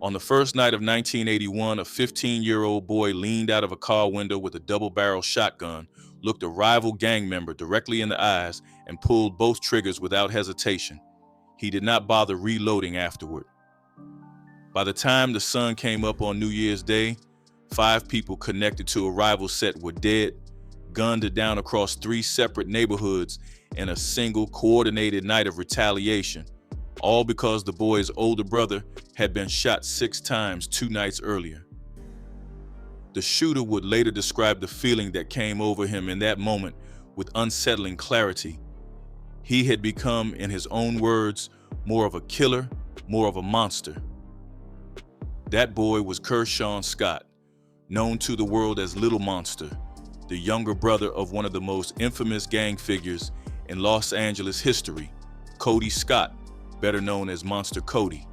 On the first night of 1981, a 15-year-old boy leaned out of a car window with a double-barrel shotgun, looked a rival gang member directly in the eyes, and pulled both triggers without hesitation. He did not bother reloading afterward. By the time the sun came up on New Year's Day, 5 people connected to a rival set were dead, gunned down across 3 separate neighborhoods in a single coordinated night of retaliation, all because the boy's older brother had been shot 6 times 2 nights earlier. The shooter would later describe the feeling that came over him in that moment with unsettling clarity. He had become, in his own words, more of a killer, more of a monster. That boy was Kershawn Scott, known to the world as Little Monster, the younger brother of one of the most infamous gang figures in Los Angeles history, Cody Scott, better known as Monster Cody.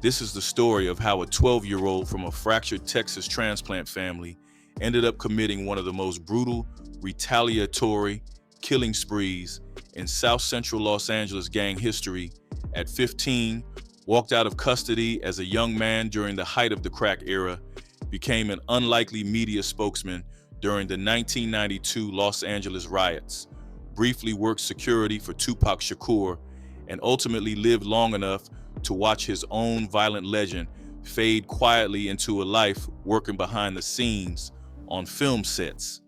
This is the story of how a 12-year-old from a fractured Texas transplant family ended up committing one of the most brutal, retaliatory killing sprees in South Central Los Angeles gang history at 15, walked out of custody as a young man during the height of the crack era, became an unlikely media spokesman during the 1992 Los Angeles riots, briefly worked security for Tupac Shakur, and ultimately lived long enough to watch his own violent legend fade quietly into a life working behind the scenes on film sets.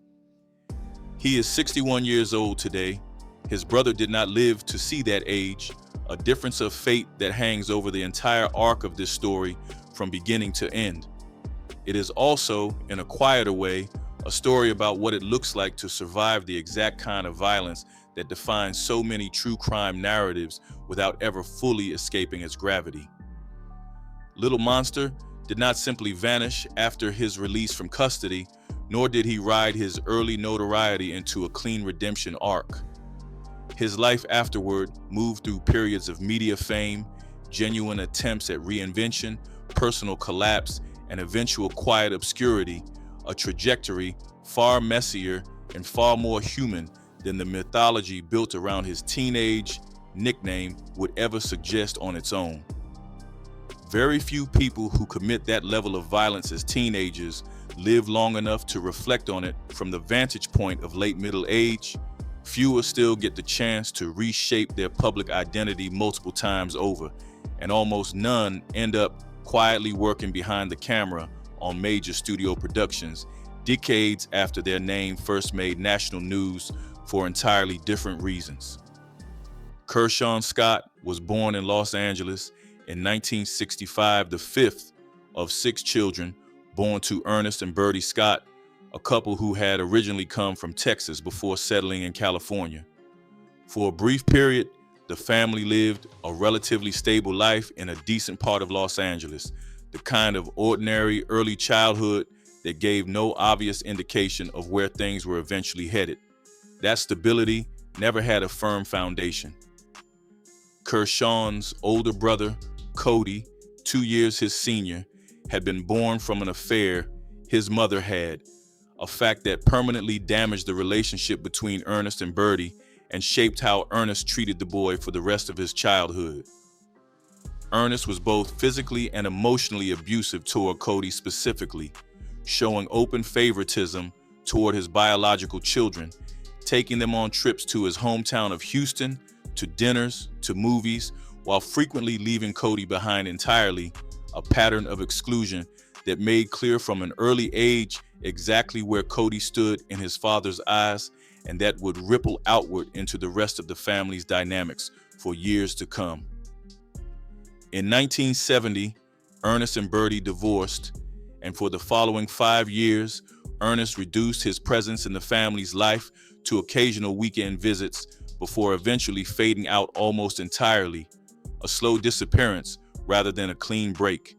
He is 61 years old today. His brother did not live to see that age, a difference of fate that hangs over the entire arc of this story from beginning to end. It is also, in a quieter way, a story about what it looks like to survive the exact kind of violence that defines so many true crime narratives without ever fully escaping its gravity. Little Monster did not simply vanish after his release from custody, nor did he ride his early notoriety into a clean redemption arc. His life afterward moved through periods of media fame, genuine attempts at reinvention, personal collapse, and eventual quiet obscurity, a trajectory far messier and far more human than the mythology built around his teenage nickname would ever suggest on its own. Very few people who commit that level of violence as teenagers live long enough to reflect on it from the vantage point of late middle age. Fewer still get the chance to reshape their public identity multiple times over, and almost none end up quietly working behind the camera on major studio productions decades after their name first made national news for entirely different reasons. Kershawn Scott was born in Los Angeles in 1965, the 5th of 6 children born to Ernest and Bertie Scott, a couple who had originally come from Texas before settling in California. For a brief period, the family lived a relatively stable life in a decent part of Los Angeles, the kind of ordinary early childhood that gave no obvious indication of where things were eventually headed. That stability never had a firm foundation. Kershawn's older brother, Cody, 2 years his senior, had been born from an affair his mother had, a fact that permanently damaged the relationship between Ernest and Bertie and shaped how Ernest treated the boy for the rest of his childhood. Ernest was both physically and emotionally abusive toward Cody specifically, showing open favoritism toward his biological children, taking them on trips to his hometown of Houston, to dinners, to movies, while frequently leaving Cody behind entirely, a pattern of exclusion that made clear from an early age exactly where Cody stood in his father's eyes, and that would ripple outward into the rest of the family's dynamics for years to come. In 1970, Ernest and Bertie divorced, and for the following 5 years, Ernest reduced his presence in the family's life to occasional weekend visits before eventually fading out almost entirely, a slow disappearance rather than a clean break.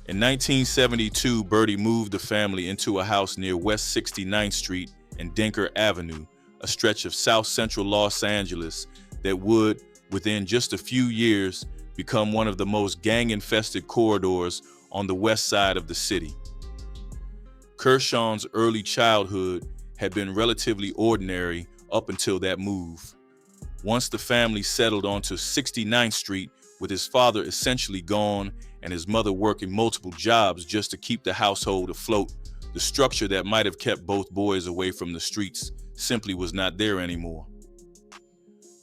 In 1972, Bertie moved the family into a house near West 69th Street and Denker Avenue, a stretch of South Central Los Angeles that would, within just a few years, become one of the most gang-infested corridors on the west side of the city. Kershawn's early childhood had been relatively ordinary up until that move. Once the family settled onto 69th Street, with his father essentially gone and his mother working multiple jobs just to keep the household afloat, the structure that might have kept both boys away from the streets simply was not there anymore.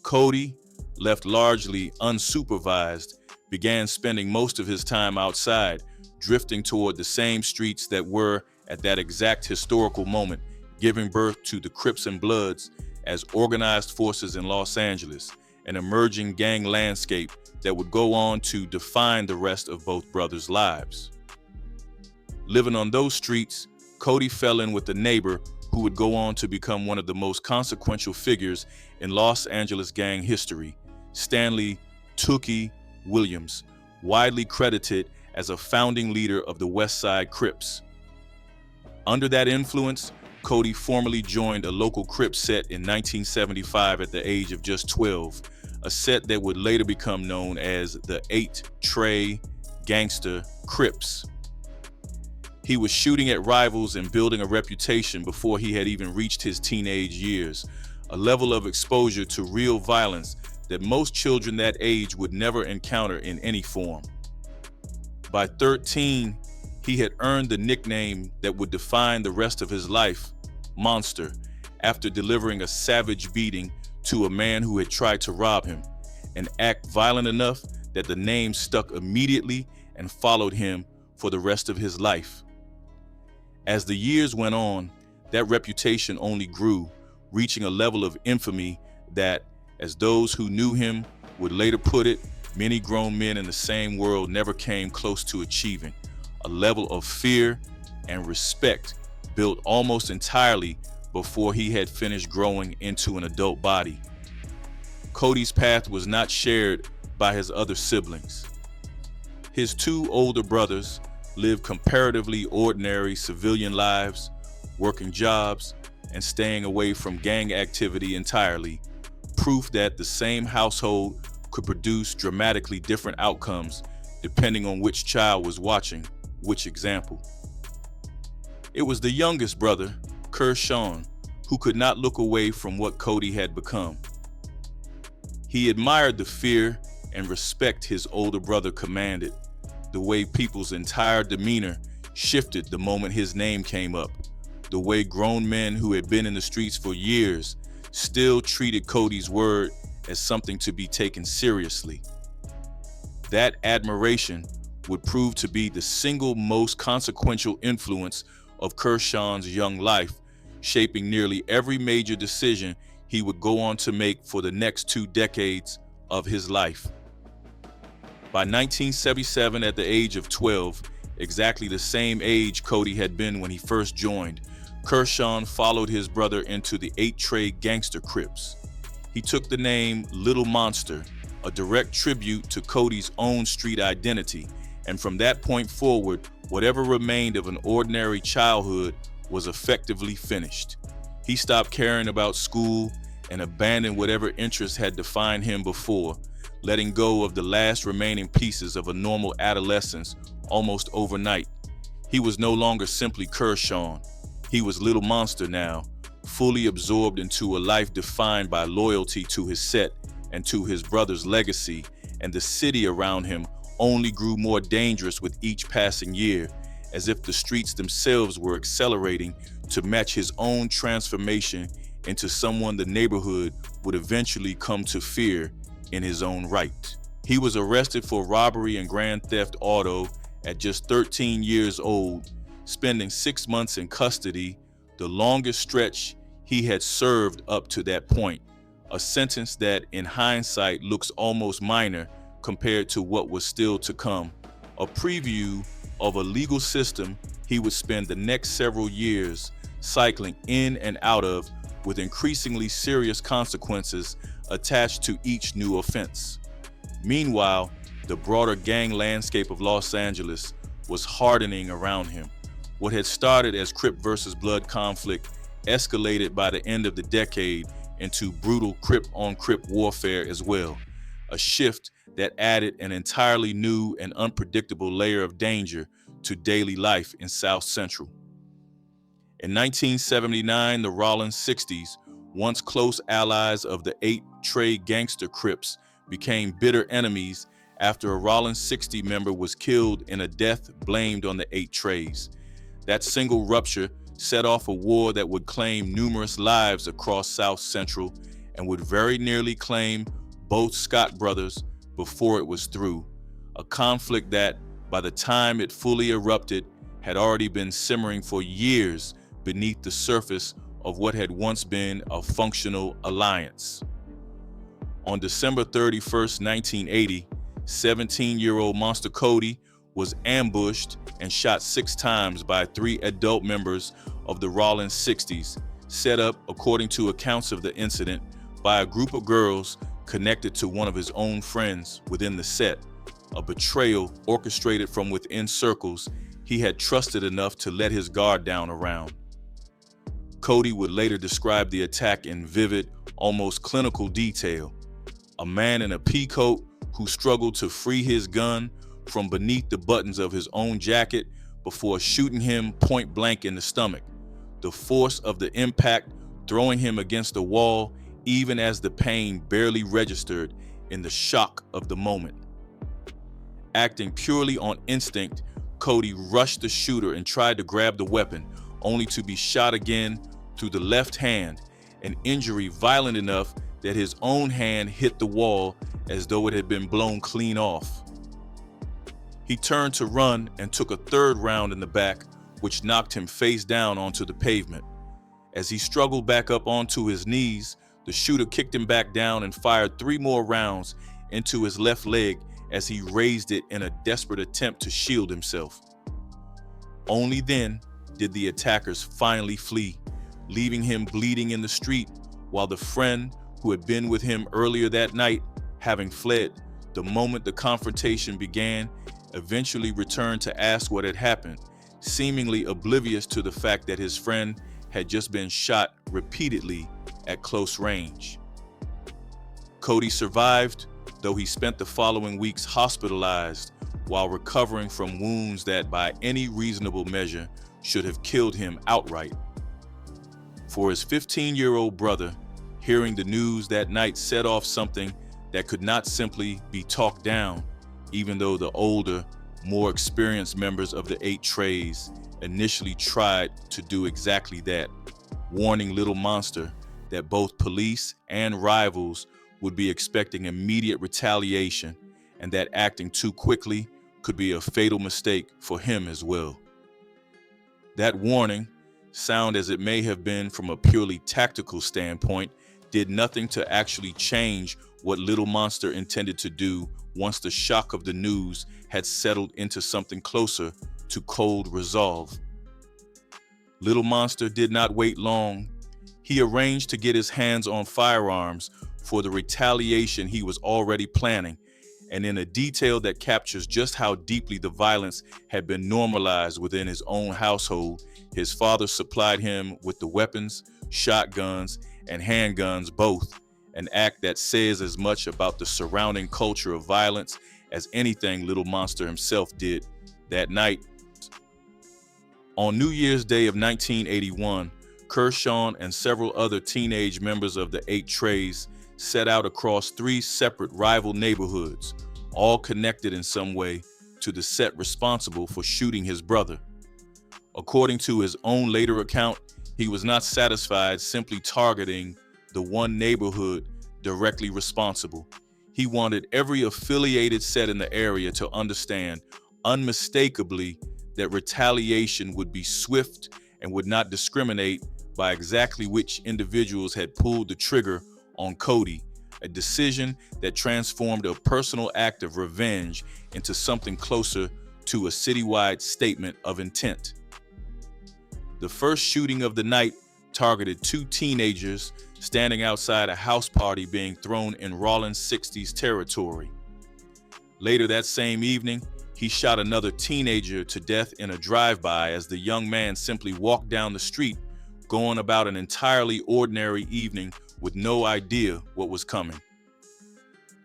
Cody, left largely unsupervised, began spending most of his time outside, drifting toward the same streets that were, at that exact historical moment, giving birth to the Crips and Bloods as organized forces in Los Angeles, an emerging gang landscape that would go on to define the rest of both brothers' lives. Living on those streets, Cody fell in with a neighbor who would go on to become one of the most consequential figures in Los Angeles gang history, Stanley "Tookie" Williams, widely credited as a founding leader of the West Side Crips. Under that influence, Cody formally joined a local Crip set in 1975 at the age of just 12, a set that would later become known as the 8 Trey Gangster Crips. He was shooting at rivals and building a reputation before he had even reached his teenage years, a level of exposure to real violence that most children that age would never encounter in any form. By 13, he had earned the nickname that would define the rest of his life, Monster, after delivering a savage beating to a man who had tried to rob him, an act violent enough that the name stuck immediately and followed him for the rest of his life. As the years went on, that reputation only grew, reaching a level of infamy that, as those who knew him would later put it, many grown men in the same world never came close to achieving, a level of fear and respect built almost entirely before he had finished growing into an adult body. Cody's path was not shared by his other siblings. His 2 older brothers lived comparatively ordinary civilian lives, working jobs, and staying away from gang activity entirely, proof that the same household could produce dramatically different outcomes depending on which child was watching which example. It was the youngest brother, Kershawn, who could not look away from what Cody had become. He admired the fear and respect his older brother commanded, the way people's entire demeanor shifted the moment his name came up, the way grown men who had been in the streets for years still treated Cody's word as something to be taken seriously. That admiration would prove to be the single most consequential influence of Kershawn's young life, shaping nearly every major decision he would go on to make for the next 2 decades of his life. By 1977, at the age of 12, exactly the same age Cody had been when he first joined, Kershawn followed his brother into the 8 Trey Gangster Crips. He took the name Little Monster, a direct tribute to Cody's own street identity, and from that point forward, whatever remained of an ordinary childhood was effectively finished. He stopped caring about school and abandoned whatever interests had defined him before, letting go of the last remaining pieces of a normal adolescence almost overnight. He was no longer simply Kershawn. He was Little Monster now, fully absorbed into a life defined by loyalty to his set and to his brother's legacy, and the city around him only grew more dangerous with each passing year, as if the streets themselves were accelerating to match his own transformation into someone the neighborhood would eventually come to fear in his own right. He was arrested for robbery and grand theft auto at just 13 years old, spending 6 months in custody, the longest stretch he had served up to that point, a sentence that in hindsight looks almost minor compared to what was still to come, a preview of a legal system he would spend the next several years cycling in and out of, with increasingly serious consequences attached to each new offense. Meanwhile, the broader gang landscape of Los Angeles was hardening around him. What had started as Crip versus Blood conflict escalated by the end of the decade into brutal Crip-on-Crip warfare as well, a shift that added an entirely new and unpredictable layer of danger to daily life in South Central. In 1979, the Rollin 60s, once close allies of the 8 Trey Gangster Crips, became bitter enemies after a Rollins 60 member was killed in a death blamed on the 8 Trays. That single rupture set off a war that would claim numerous lives across South Central and would very nearly claim both Scott brothers before it was through, a conflict that, by the time it fully erupted, had already been simmering for years beneath the surface of what had once been a functional alliance. On December 31st, 1980, 17-year-old Monster Cody was ambushed and shot 6 times by 3 adult members of the Rollins 60s, set up, according to accounts of the incident, by a group of girls connected to one of his own friends within the set, a betrayal orchestrated from within circles he had trusted enough to let his guard down around. Cody would later describe the attack in vivid, almost clinical detail. A man in a pea coat who struggled to free his gun from beneath the buttons of his own jacket before shooting him point blank in the stomach, the force of the impact throwing him against the wall even as the pain barely registered in the shock of the moment. Acting purely on instinct, Cody rushed the shooter and tried to grab the weapon, only to be shot again through the left hand, an injury violent enough that his own hand hit the wall as though it had been blown clean off. He turned to run and took a 3rd round in the back, which knocked him face down onto the pavement. As he struggled back up onto his knees, the shooter kicked him back down and fired 3 more rounds into his left leg as he raised it in a desperate attempt to shield himself. Only then did the attackers finally flee, leaving him bleeding in the street, while the friend who had been with him earlier that night, having fled the moment the confrontation began, eventually returned to ask what had happened, seemingly oblivious to the fact that his friend had just been shot repeatedly at close range. Cody survived, though he spent the following weeks hospitalized while recovering from wounds that by any reasonable measure should have killed him outright. For his 15-year-old brother, hearing the news that night set off something that could not simply be talked down, even though the older, more experienced members of the 8 Trays initially tried to do exactly that, warning Little Monster that both police and rivals would be expecting immediate retaliation and that acting too quickly could be a fatal mistake for him as well. That warning, sound as it may have been from a purely tactical standpoint, did nothing to actually change what Little Monster intended to do once the shock of the news had settled into something closer to cold resolve. Little Monster did not wait long. He arranged to get his hands on firearms for the retaliation he was already planning, and in a detail that captures just how deeply the violence had been normalized within his own household, his father supplied him with the weapons, shotguns, and handguns both, an act that says as much about the surrounding culture of violence as anything Little Monster himself did that night. On New Year's Day of 1981, Kershaw and several other teenage members of the 8 Trays set out across 3 separate rival neighborhoods, all connected in some way to the set responsible for shooting his brother. According to his own later account, he was not satisfied simply targeting the one neighborhood directly responsible. He wanted every affiliated set in the area to understand unmistakably that retaliation would be swift and would not discriminate by exactly which individuals had pulled the trigger on Cody, a decision that transformed a personal act of revenge into something closer to a citywide statement of intent. The first shooting of the night targeted 2 teenagers standing outside a house party being thrown in Rollins 60s territory. Later that same evening, he shot another teenager to death in a drive-by as the young man simply walked down the street, going about an entirely ordinary evening with no idea what was coming.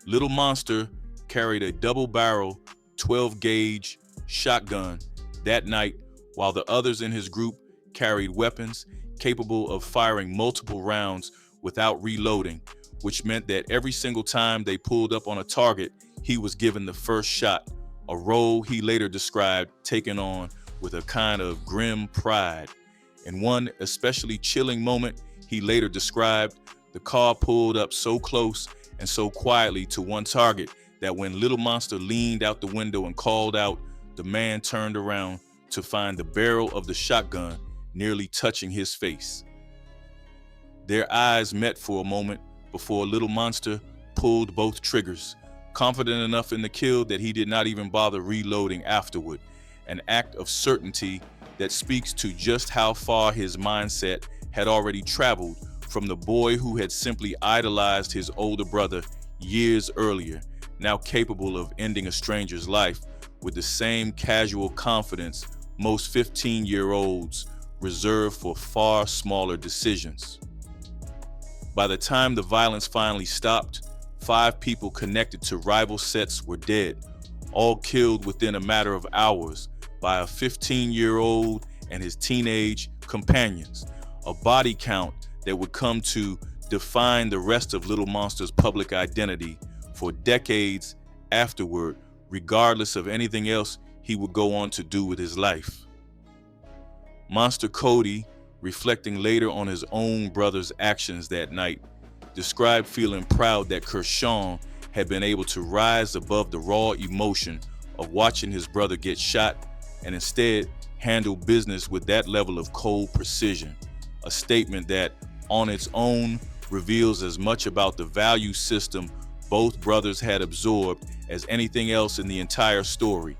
Little Monster carried a double-barrel 12-gauge shotgun that night, while the others in his group carried weapons capable of firing multiple rounds without reloading, which meant that every single time they pulled up on a target, he was given the first shot, a role he later described taking on with a kind of grim pride. In one especially chilling moment he later described, the car pulled up so close and so quietly to one target that when Little Monster leaned out the window and called out, the man turned around to find the barrel of the shotgun nearly touching his face. Their eyes met for a moment before Little Monster pulled both triggers, confident enough in the kill that he did not even bother reloading afterward, an act of certainty that speaks to just how far his mindset had already traveled from the boy who had simply idolized his older brother years earlier, now capable of ending a stranger's life with the same casual confidence most 15-year-olds reserve for far smaller decisions. By the time the violence finally stopped, 5 people connected to rival sets were dead, all killed within a matter of hours by a 15-year-old and his teenage companions, a body count that would come to define the rest of Little Monster's public identity for decades afterward, regardless of anything else he would go on to do with his life. Monster Cody, reflecting later on his own brother's actions that night, described feeling proud that Kershaw had been able to rise above the raw emotion of watching his brother get shot and instead handle business with that level of cold precision, a statement that, on its own, reveals as much about the value system both brothers had absorbed as anything else in the entire story.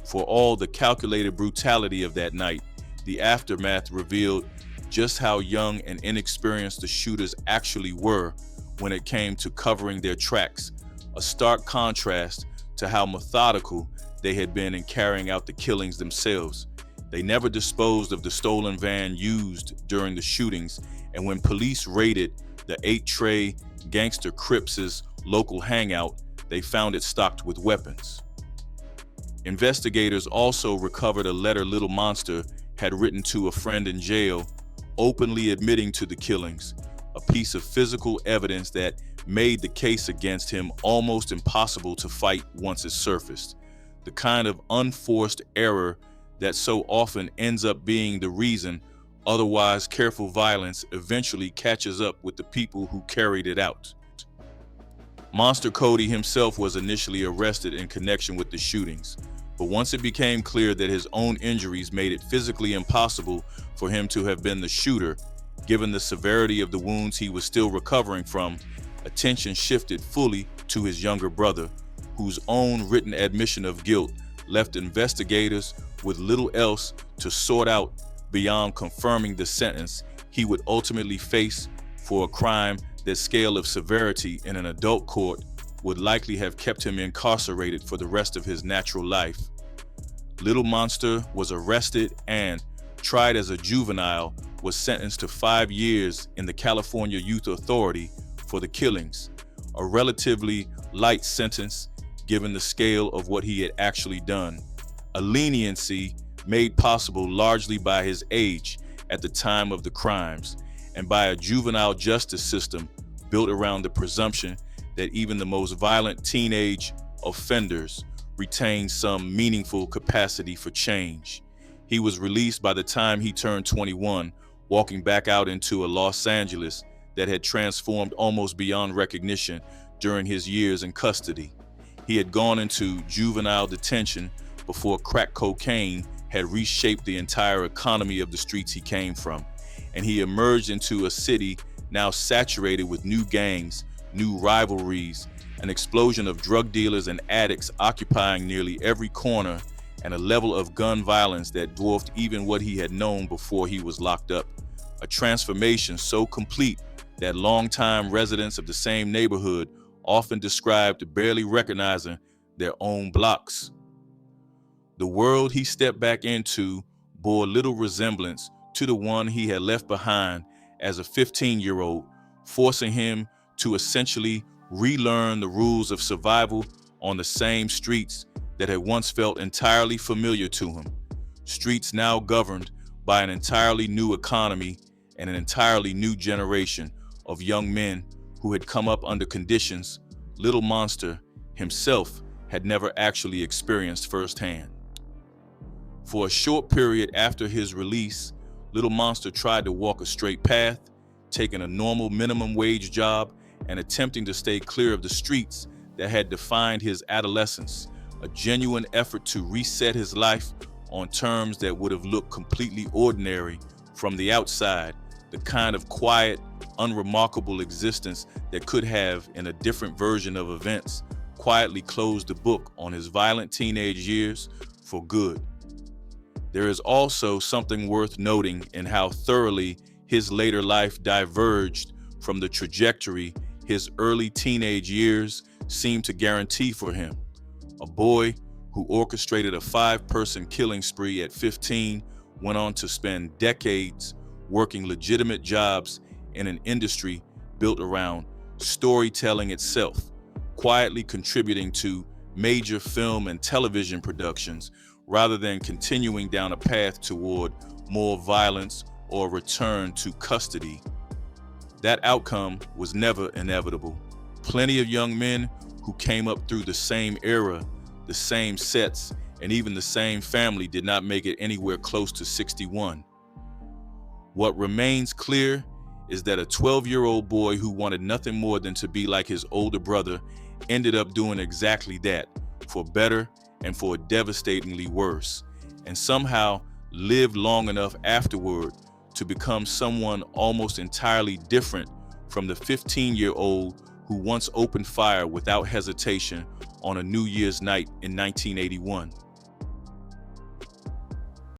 For all the calculated brutality of that night, the aftermath revealed just how young and inexperienced the shooters actually were when it came to covering their tracks, a stark contrast to how methodical they had been in carrying out the killings themselves. They never disposed of the stolen van used during the shootings, and when police raided the 8-tray gangster Crip's local hangout, they found it stocked with weapons. Investigators also recovered a letter Little Monster had written to a friend in jail, openly admitting to the killings, a piece of physical evidence that made the case against him almost impossible to fight once it surfaced, the kind of unforced error that so often ends up being the reason otherwise careful violence eventually catches up with the people who carried it out. Monster Cody himself was initially arrested in connection with the shootings, but once it became clear that his own injuries made it physically impossible for him to have been the shooter, given the severity of the wounds he was still recovering from, attention shifted fully to his younger brother, whose own written admission of guilt left investigators with little else to sort out beyond confirming the sentence he would ultimately face for a crime that scale of severity in an adult court would likely have kept him incarcerated for the rest of his natural life. Little Monster was arrested and, tried as a juvenile, was sentenced to 5 years in the California Youth Authority for the killings, a relatively light sentence given the scale of what he had actually done, a leniency made possible largely by his age at the time of the crimes and by a juvenile justice system built around the presumption that even the most violent teenage offenders retain some meaningful capacity for change. He was released by the time he turned 21, walking back out into a Los Angeles that had transformed almost beyond recognition during his years in custody. He had gone into juvenile detention before crack cocaine had reshaped the entire economy of the streets he came from, and he emerged into a city now saturated with new gangs, new rivalries, an explosion of drug dealers and addicts occupying nearly every corner, and a level of gun violence that dwarfed even what he had known before he was locked up. A transformation so complete that longtime residents of the same neighborhood often described barely recognizing their own blocks. The world he stepped back into bore little resemblance to the one he had left behind as a 15-year-old, forcing him to essentially relearn the rules of survival on the same streets that had once felt entirely familiar to him. Streets now governed by an entirely new economy and an entirely new generation of young men who had come up under conditions Little Monster himself had never actually experienced firsthand. For a short period after his release, Little Monster tried to walk a straight path, taking a normal minimum wage job and attempting to stay clear of the streets that had defined his adolescence, a genuine effort to reset his life on terms that would have looked completely ordinary from the outside, the kind of quiet, unremarkable existence that could have, in a different version of events, quietly closed the book on his violent teenage years for good. There is also something worth noting in how thoroughly his later life diverged from the trajectory his early teenage years seemed to guarantee for him. A boy who orchestrated a 5-person killing spree at 15 went on to spend decades working legitimate jobs in an industry built around storytelling itself, quietly contributing to major film and television productions rather than continuing down a path toward more violence or return to custody. That outcome was never inevitable. Plenty of young men who came up through the same era, the same sets, and even the same family did not make it anywhere close to 61. What remains clear is that a 12-year-old boy who wanted nothing more than to be like his older brother ended up doing exactly that, for better and for devastatingly worse, and somehow lived long enough afterward to become someone almost entirely different from the 15-year-old who once opened fire without hesitation on a New Year's night in 1981.